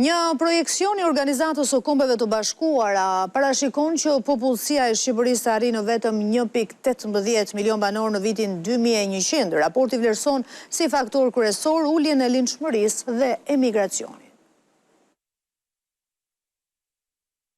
Një projekcion i Organizatës së Kombeve të Bashkuara parashikon që popullsia e Shqipërisë të arrijë në vetëm 1.18 milion banor në vitin 2100. Raporti vlerëson si faktor kryesor uljen e lindshmërisë dhe emigracionit.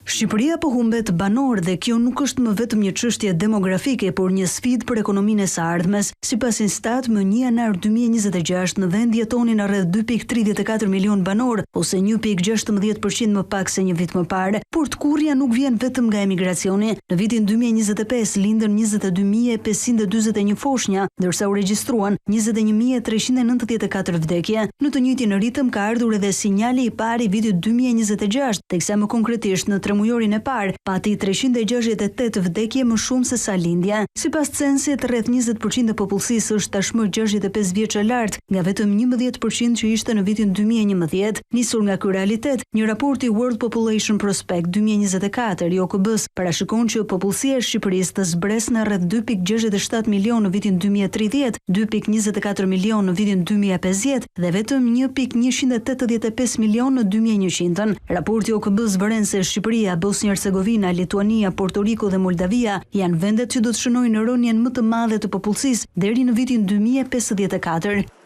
Shqipëria po humbet banor dhe kjo nuk është më vetëm një çështje demografike, por një sfidë për ekonominë e së ardhmes. Sipas Instat, më 1 janar 2026 në vend jetonin rreth 2.34 milion banor, ose 1.16% më pak se një vit më parë. Por tkurrja nuk vjen vetëm nga emigracioni. Në vitin 2025 lindën 22.541 foshnja, ndërsa u regjistruan 21.394 vdekje. Në të njëjtin ritëm ka ardhur edhe sinjali i parë i vitit 2026, teksa më konkretisht në mujorin e parë, pati 368 vdekje më shumë se sa lindja. Sipas censit, rreth 20% e popullsisë është tashmë 65 vjeç e lartë, nga vetëm 11% që ishte në vitin 2011. Nisur nga ky realitet, një raport i World Population Prospect 2024 i OKB-s parashikon që popullsia e Shqipërisë të zbres në rreth 2.67 milion në vitin 2030, 2.24 milion në vitin 2050 dhe vetëm 1.185 milion në 2100. Raporti OKB-s vëren se Shqipëria, Bosnia-Hercegovina, Lituania, Porto Rico dhe Moldavia janë vendet që do të shënojnë rënien më të madhe të popullsisë deri në vitin 2054.